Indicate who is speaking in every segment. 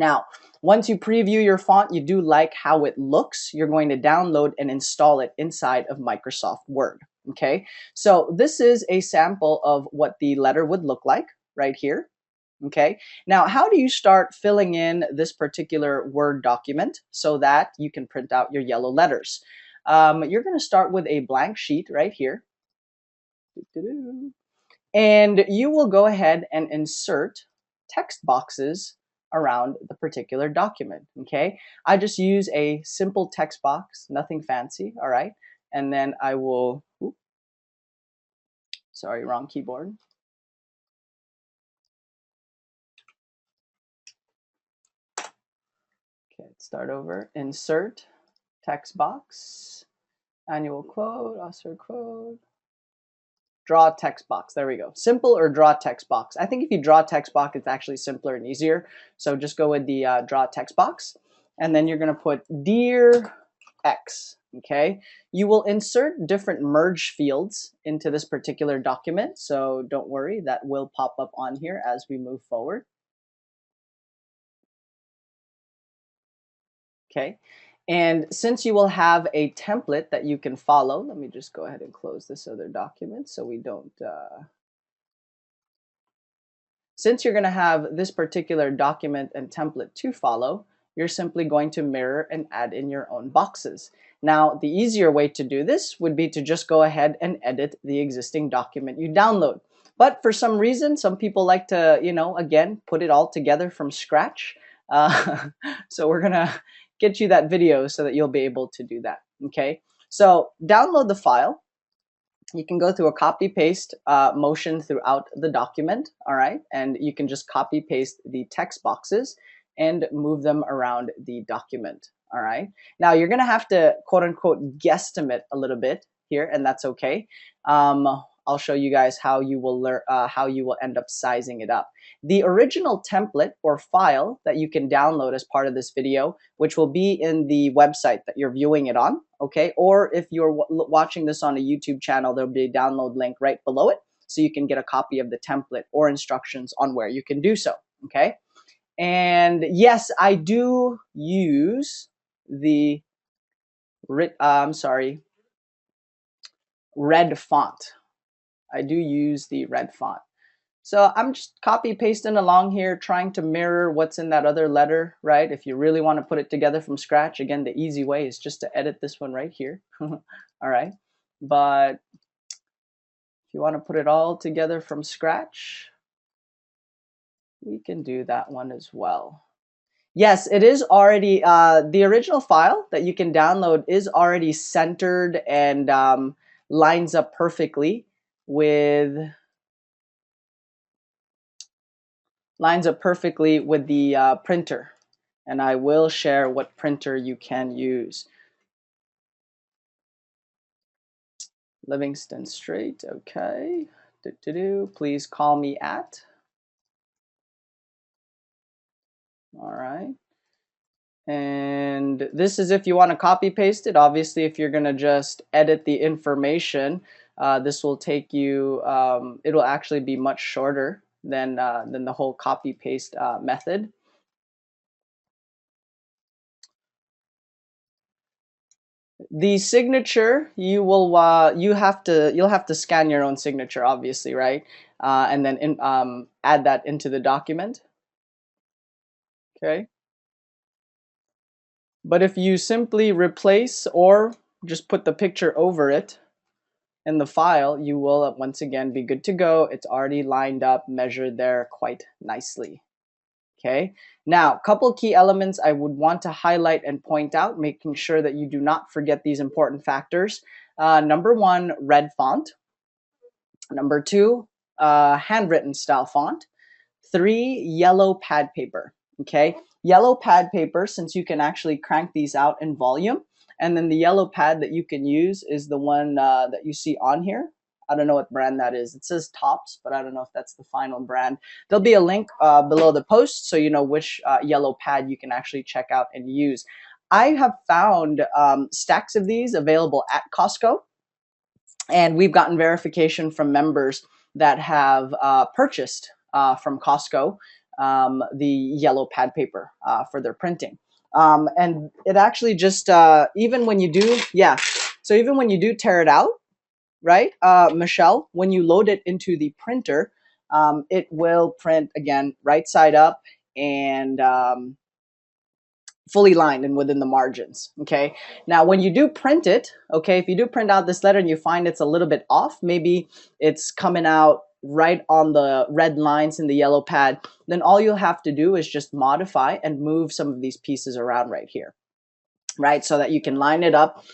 Speaker 1: Now, once you preview your font, you do like how it looks, you're going to download and install it inside of Microsoft Word. Okay, so this is a sample of what the letter would look like right here. Okay, now how do you start filling in this particular Word document so that you can print out your yellow letters? You're going to start with a blank sheet right here. And you will go ahead and insert text boxes around the particular document. Okay, I just use a simple text box, nothing fancy. All right, and then I will, sorry, wrong keyboard. Okay, start over. Insert text box, annual quote, author quote, draw text box. There we go. Simple or draw text box. I think if you draw text box, it's actually simpler and easier. So just go with the draw text box. And then you're going to put Dear X. Okay. You will insert different merge fields into this particular document. So don't worry, that will pop up on here as we move forward. Okay. And since you will have a template that you can follow, let me just go ahead and close this other document so we don't since you're going to have this particular document and template to follow, you're simply going to mirror and add in your own boxes. Now, the easier way to do this would be to just go ahead and edit the existing document you download. But for some reason, some people like to, again, put it all together from scratch. So we're going to get you that video so that you'll be able to do that. Okay, so download the file. You can go through a copy paste motion throughout the document, all right? And you can just copy paste the text boxes and move them around the document, all right? Now you're gonna have to quote unquote guesstimate a little bit here, and that's okay. I'll show you guys how you will learn how you will end up sizing it up. The original template or file that you can download as part of this video, which will be in the website that you're viewing it on, okay? Or if you're watching this on a YouTube channel, there'll be a download link right below it, so you can get a copy of the template or instructions on where you can do so, okay? And yes, I do use the red font. I do use the red font. So I'm just copy pasting along here, trying to mirror what's in that other letter, right? If you really want to put it together from scratch, again, the easy way is just to edit this one right here. All right. But if you want to put it all together from scratch, we can do that one as well. Yes, it is already, the original file that you can download is already centered and lines up perfectly with the printer, and I will share what printer you can use. Livingston Straight, okay. Please call me at. All right. And this is if you want to copy paste it. Obviously, if you're going to just edit the information, this will take you, it'll actually be much shorter than the whole copy paste method. The signature, you'll have to scan your own signature, obviously, right? And then add that into the document. Okay. But if you simply replace or just put the picture over it in the file, you will once again be good to go. It's already lined up, measured there quite nicely. Okay, now a couple key elements I would want to highlight and point out, making sure that you do not forget these important factors. Number one, red font. Number two, handwritten style font. Three, yellow pad paper. Okay, yellow pad paper, since you can actually crank these out in volume. And then the yellow pad that you can use is the one that you see on here. I don't know what brand that is. It says Tops, but I don't know if that's the final brand. There'll be a link below the post so you know which yellow pad you can actually check out and use. I have found stacks of these available at Costco, and we've gotten verification from members that have purchased from Costco the yellow pad paper for their printing. And it actually just, even when you do, yeah, so even when you do tear it out, right, Michelle, when you load it into the printer, it will print again right side up and fully lined and within the margins. Okay, now when you do print it, okay, if you do print out this letter and you find it's a little bit off, maybe it's coming out right on the red lines in the yellow pad, then all you'll have to do is just modify and move some of these pieces around right here, right, so that you can line it up.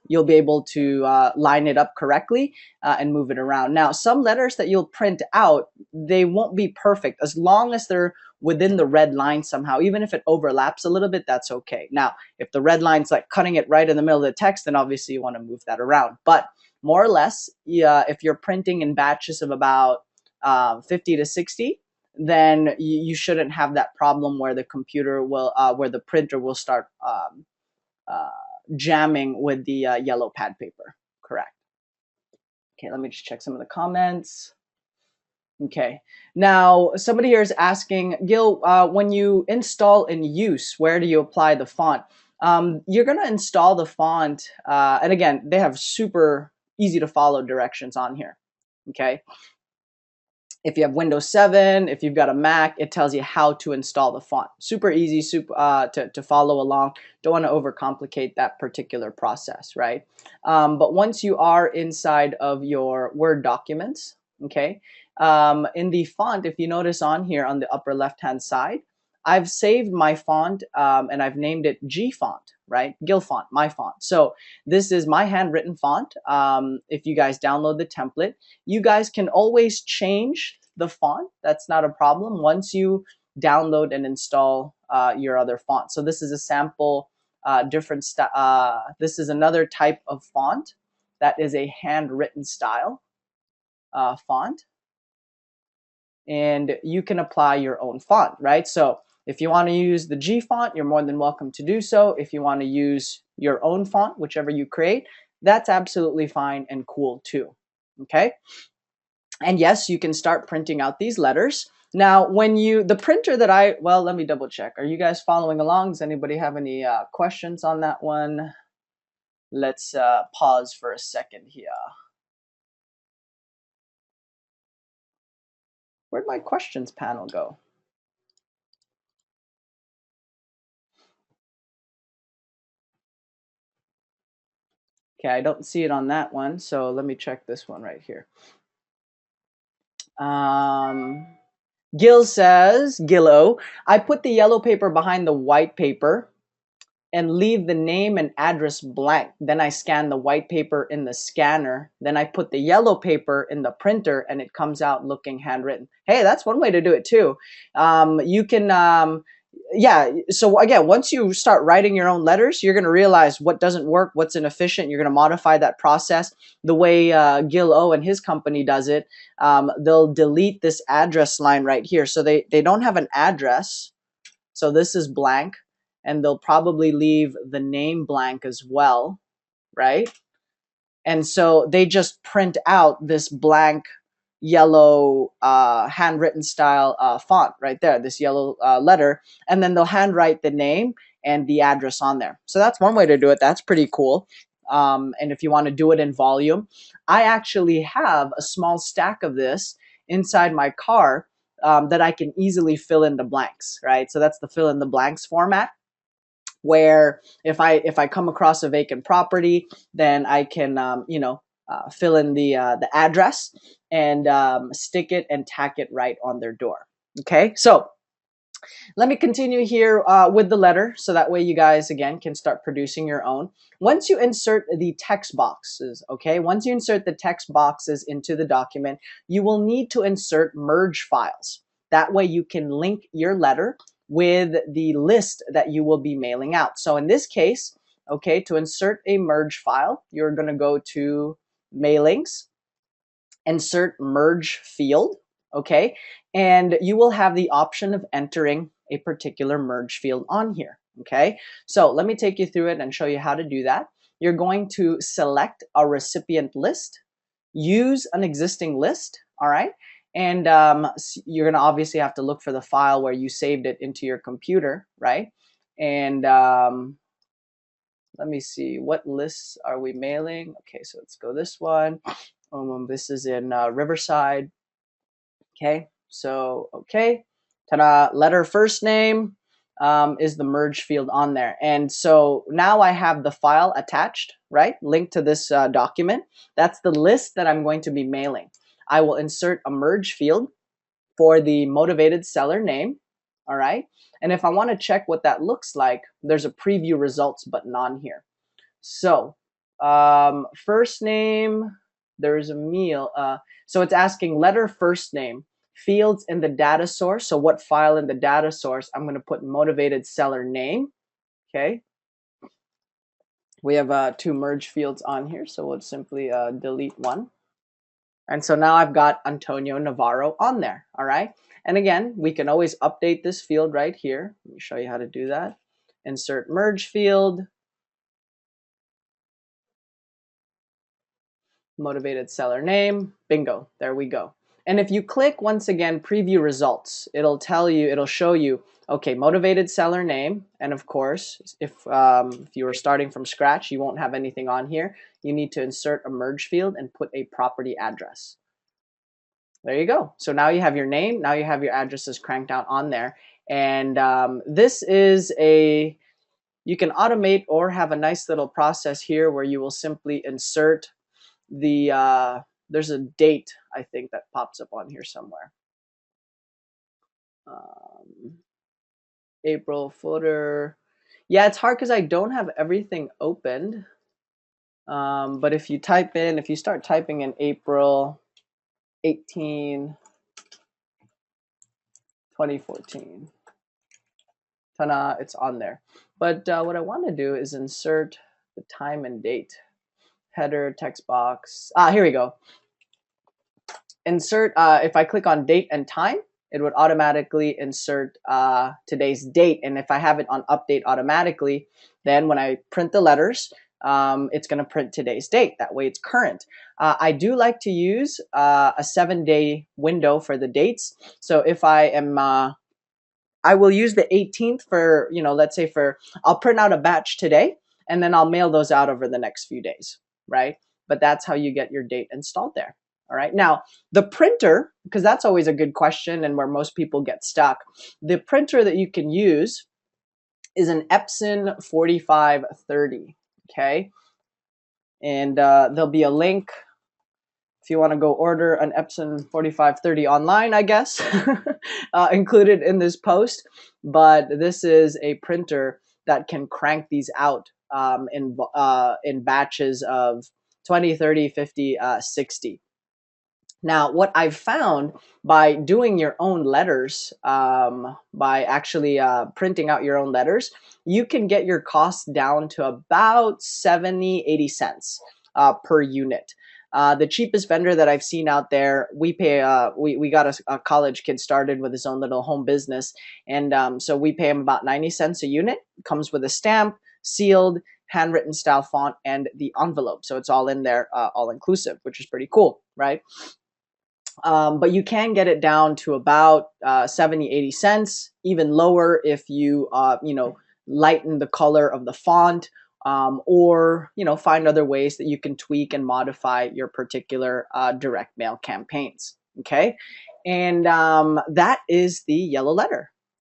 Speaker 1: You'll be able to line it up correctly and move it around. Now, some letters that you'll print out, they won't be perfect as long as they're within the red line somehow. Even if it overlaps a little bit, that's okay. Now, if the red line's like cutting it right in the middle of the text, then obviously you want to move that around. But more or less, yeah, if you're printing in batches of about 50 to 60, then you shouldn't have that problem where the computer will, where the printer will start uh, jamming with the yellow pad paper. Correct. Okay, let me just check some of the comments. Okay, now somebody here is asking, Gil, when you install and use, where do you apply the font? You're going to install the font, and again, they have super easy to follow directions on here. Okay, if you have Windows 7, if you've got a Mac, it tells you how to install the font. Super easy, to follow along. Don't want to overcomplicate that particular process, right? But once you are inside of your Word documents, okay, in the font, if you notice on here on the upper left-hand side, I've saved my font and I've named it G font, right? Gil font, my font. So this is my handwritten font. If you guys download the template, you guys can always change the font. That's not a problem once you download and install your other font. So this is a sample different this is another type of font that is a handwritten style font, and you can apply your own font, right? So if you want to use the G font, you're more than welcome to do so. If you want to use your own font, whichever you create, that's absolutely fine and cool too. Okay. And yes, you can start printing out these letters. Now, when the printer that well, let me double check. Are you guys following along? Does anybody have any questions on that one? Let's pause for a second here. Where'd my questions panel go? Okay, I don't see it on that one, so let me check this one right here. Gil says, Gillo, I put the yellow paper behind the white paper and leave the name and address blank. Then I scan the white paper in the scanner. Then I put the yellow paper in the printer and it comes out looking handwritten. Hey, that's one way to do it too. You can, yeah, so again, once you start writing your own letters, you're going to realize what doesn't work, what's inefficient. You're going to modify that process the way Gil O and his company does it. They'll delete this address line right here. So they don't have an address. So this is blank, and they'll probably leave the name blank as well, right? And so they just print out this blank yellow handwritten style font right there, this yellow letter, and then they'll handwrite the name and the address on there. So that's one way to do it. That's pretty cool. And if you want to do it in volume, I actually have a small stack of this inside my car that I can easily fill in the blanks, right? So that's the fill in the blanks format, where if I come across a vacant property, then I can fill in the address and stick it and tack it right on their door. Okay, so let me continue here with the letter, so that way you guys again can start producing your own. Once you insert the text boxes, okay, once you insert the text boxes into the document, you will need to insert merge files. That way you can link your letter with the list that you will be mailing out. So in this case, okay, to insert a merge file, you're going to go to mailings, insert merge field, okay, and you will have the option of entering a particular merge field on here. Okay, so let me take you through it and show you how to do that. You're going to select a recipient list, use an existing list, all right, And you're gonna obviously have to look for the file where you saved it into your computer, right? And let me see, what lists are we mailing? Okay, so let's go this one. This is in Riverside. Okay, so okay, ta-da! Letter first name is the merge field on there, and so now I have the file attached, right? Linked to this document. That's the list that I'm going to be mailing. I will insert a merge field for the motivated seller name. All right, and if I want to check what that looks like, there's a preview results button on here. So first name, there's a meal. So it's asking letter first name, fields in the data source. So what file in the data source? I'm going to put motivated seller name. Okay. We have 2 merge fields on here. So we'll simply delete one. And so now I've got Antonio Navarro on there. All right. And again, we can always update this field right here. Let me show you how to do that. Insert merge field. Motivated seller name, bingo, there we go. And if you click once again preview results, it'll show you, okay, motivated seller name, and of course if you were starting from scratch, you won't have anything on here. You need to insert a merge field and put a property address. There you go. So now you have your name, now you have your addresses cranked out on there. And this is you can automate or have a nice little process here where you will simply insert there's a date, I think, that pops up on here somewhere. April footer. Yeah, it's hard because I don't have everything opened. But if you start typing in April 18, 2014, ta-da, it's on there. But what I want to do is insert the time and date. Header, text box. Here we go. Insert, if I click on date and time, it would automatically insert today's date. And if I have it on update automatically, then when I print the letters, it's going to print today's date. That way it's current. I do like to use a 7-day window for the dates. So if I am, I will use the 18th for, let's say I'll print out a batch today, and then I'll mail those out over the next few days, right? But that's how you get your date installed there. All right. Now, the printer, because that's always a good question and where most people get stuck, the printer that you can use is an Epson 4530. Okay. And there'll be a link if you want to go order an Epson 4530 online, I guess, included in this post. But this is a printer that can crank these out in batches of 20, 30, 50, 60. Now, what I've found by doing your own letters, by actually printing out your own letters, you can get your costs down to about 70, 80 cents per unit. The cheapest vendor that I've seen out there, we pay, we got a college kid started with his own little home business. And so we pay him about 90 cents a unit. It comes with a stamp, sealed, handwritten style font, and the envelope. So it's all in there, all inclusive, which is pretty cool, right? But you can get it down to about 70, 80 cents, even lower if you, lighten the color of the font, or, find other ways that you can tweak and modify your particular direct mail campaigns. Okay. And that is the yellow letter.